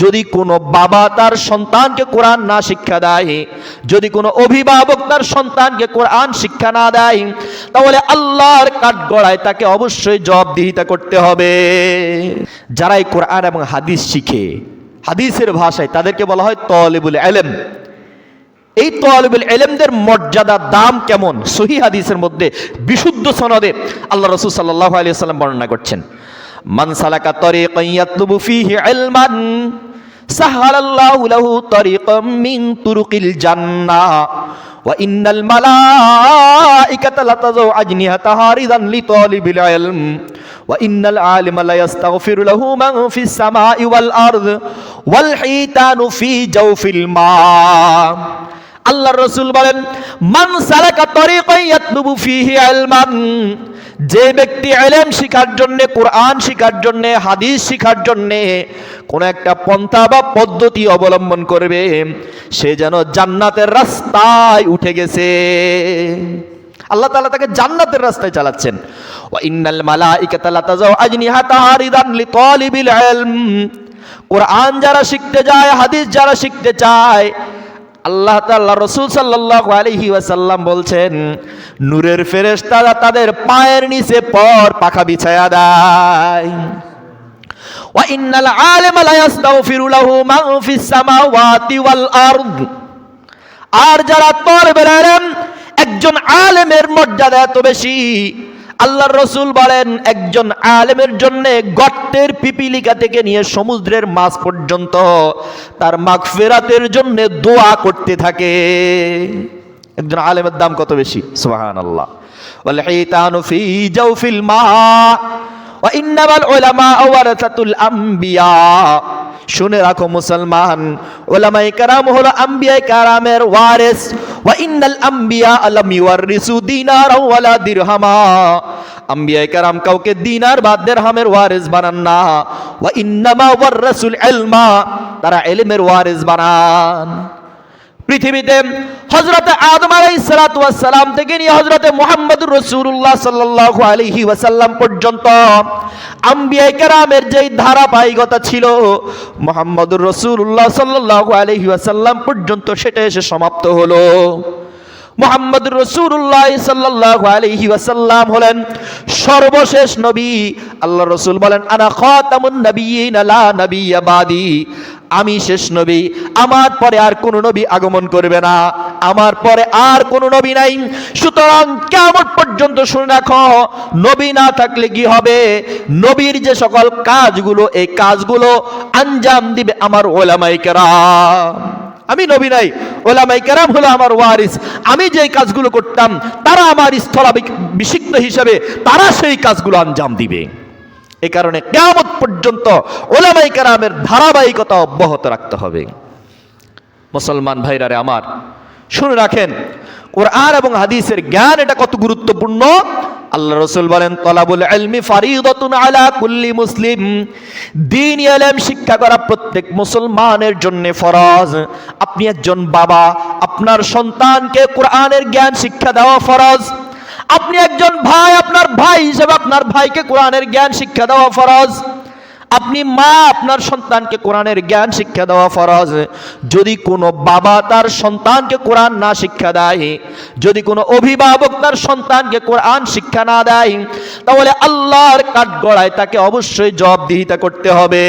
যদি কোনো বাবা তার সন্তানকে কোরআন না শিক্ষা দেয়, যদি কোনো অভিভাবক তার সন্তানকে কোরআন শিক্ষা না দেয়, তাহলে আল্লাহর কাঠগড়ায় তাকে অবশ্যই জবাবদিহিতা করতে হবে। যারা এই কোরআন এবং হাদিস শিখে, হাদিসের ভাষায় তাদেরকে বলা হয় তালিবুল ইলম। এই তালিবুল ইলমদের মর্যাদা, দাম কেমন, সহিহ হাদিসের মধ্যে বিশুদ্ধ সনদে আল্লাহ রাসূল সাল্লাল্লাহু আলাইহি ওয়াসাল্লাম বর্ণনা করছেন, মান সালাকা তরিকান ইয়াতলুবু ফীহি ইলমান সাহালাল্লাহু লাহু তরিকাম মিন তুরুকিল জান্নাহ ওয়া ইন্নাল মালাইকাতা লাতাযু আজনিহাতাহা রিদান লিতালিবিল ইলম ওয়া ইন্নাল আলিমা লা ইস্তাগফিরু লাহু মান ফিস সামাই ওয়াল আরদ ওয়াল হিতানু ফি জাওফিল মা। আল্লাহর রাসূল বলেন, মান সালাকা তরিকান ইয়াতলুবু ফীহি ইলমান, যে ব্যক্তি ইলম শিখার জন্য, কোরআন শিখার জন্য, হাদিস শিখার জন্য কোন একটা পন্থা বা পদ্ধতি অবলম্বন করবে, সে যেন জান্নাতের রাস্তায় উঠে গেছে। আল্লাহ তাআলা তাকে জান্নাতের রাস্তায় চালাচ্ছেন। ওয়া ইন্নাল মালাইকাতা লাতাযু আজনিহাতাহা রিদান লিতালিবিল ইলম, কোরআন যারা শিখতে যায়, হাদিস যারা শিখতে চায়, আল্লাহ তাআলা রাসূল সাল্লাল্লাহু আলাইহি ওয়াসাল্লাম বলছেন, নূরের ফেরেশতারা তাদের পায়ের নিচে পর পাখা বিছায়া দেয়। ওয়া ইন্নাল আলিমা লা ইস্তাগফিরু লাহু মান ফিস সামাওয়াতি ওয়াল আরদ, আর যারা তালিবুল ইলম, একজন আলেমের মর্যাদা এত বেশি, আল্লাহর রাসূল বলেন একজন আলেমের জন্য গর্তের পিপিলিকা থেকে নিয়ে সমুদ্রের মাছ পর্যন্ত তার মাগফিরাতের জন্য দোয়া করতে থাকে। একজন আলেমের দাম কত বেশি, সুবহানাল্লাহ। ওয়াল হিতানু ফি জাওফিল মা ওয়া ইন্নামাল উলামা ওয়ারাসাতুল আম্বিয়া। শুনে রাখো মুসলমান, উলামায়ে কেরাম হলো আম্বিয়ায়ে কেরামের ওয়ারিস। ওয়া ইন্নাল আম্বিয়া লাম ইউয়ারিসু দিনারা ওয়ালা দিরহামা, আম্বিয়ায়ে কেরাম কাউকে দিনার বা দিরহামের ওয়ারিস বানান না। ওয়া ইন্নামা ওয়ারাসুল ইলমা, তারা ইলমের ওয়ারিস বানান। পৃথিবীতে হযরত আদম আলাইহিস সালাতু ওয়াস সালাম থেকে নিয়ে হযরত মুহাম্মদুর রাসূলুল্লাহ সাল্লাল্লাহু আলাইহি ওয়াসাল্লাম পর্যন্ত আম্বিয়ায়ে কেরামের যেই ধারাবাহিকতা ছিল, মুহাম্মদুর রাসূলুল্লাহ সাল্লাল্লাহু আলাইহি ওয়াসাল্লাম পর্যন্ত সেটা এসে সমাপ্ত হলো। মুহাম্মদুর রাসূলুল্লাহ সাল্লাল্লাহু আলাইহি ওয়াসাল্লাম হলেন সর্বশেষ নবী। আল্লাহর রাসূল বলেন, আনা খাতামুন নাবিয়্যিন লা নাবিয়্যা বাদি, আমি শেষ নবী, আমার পরে আর কোন নবী আগমন করবে না, আমার পরে আর কোন নবী নাই। সুতরাং কিয়ামত পর্যন্ত শুনে রাখো, নবী না থাকলে কি হবে, নবীর যে সকল কাজগুলো, এই কাজগুলো আঞ্জাম দিবে আমার উলামায়ে কেরাম। আমি নবী নাই, উলামায়ে কেরাম হলো আমার ওয়ারিস। আমি যে কাজগুলো করতাম, তারা আমার স্থলাভিষিক্ত হিসেবে তারা সেই কাজগুলো আঞ্জাম দিবে। এই কারণে কিয়ামত পর্যন্ত উলামায়ে কেরামের ধারাবাহিকতা অব্যাহত রাখতে হবে। মুসলমান ভাইরারে আমার, শুনে রাখেন, কোরআন এবং হাদিসের জ্ঞান এটা কত গুরুত্বপূর্ণ। আল্লাহ রাসূল বলেন, তলাবুল ইলমি ফারিদাতুন আলা কুল্লি মুসলিম, দ্বীন ইলম শিক্ষা করা প্রত্যেক মুসলমানের জন্য ফরজ। আপনি একজন বাবা, আপনার সন্তানকে কোরআনের জ্ঞান শিক্ষা দেওয়া ফরজ। আপনি একজন ভাই, আপনার ভাই হিসেবে আপনার ভাইকে কোরআনের জ্ঞান শিক্ষা দেওয়া ফরজ। আপনি মা, আপনার সন্তানকে কোরআনের জ্ঞান শিক্ষা দেওয়া ফরজ। যদি কোনো বাবা তার সন্তানকে কোরআন না শিক্ষা দেয়, যদি কোনো অভিভাবক তার সন্তানকে কোরআন শিক্ষা না দেয়, তাহলে আল্লাহর কাঠগড়ায় তাকে অবশ্যই জবাবদিহিতা করতে হবে।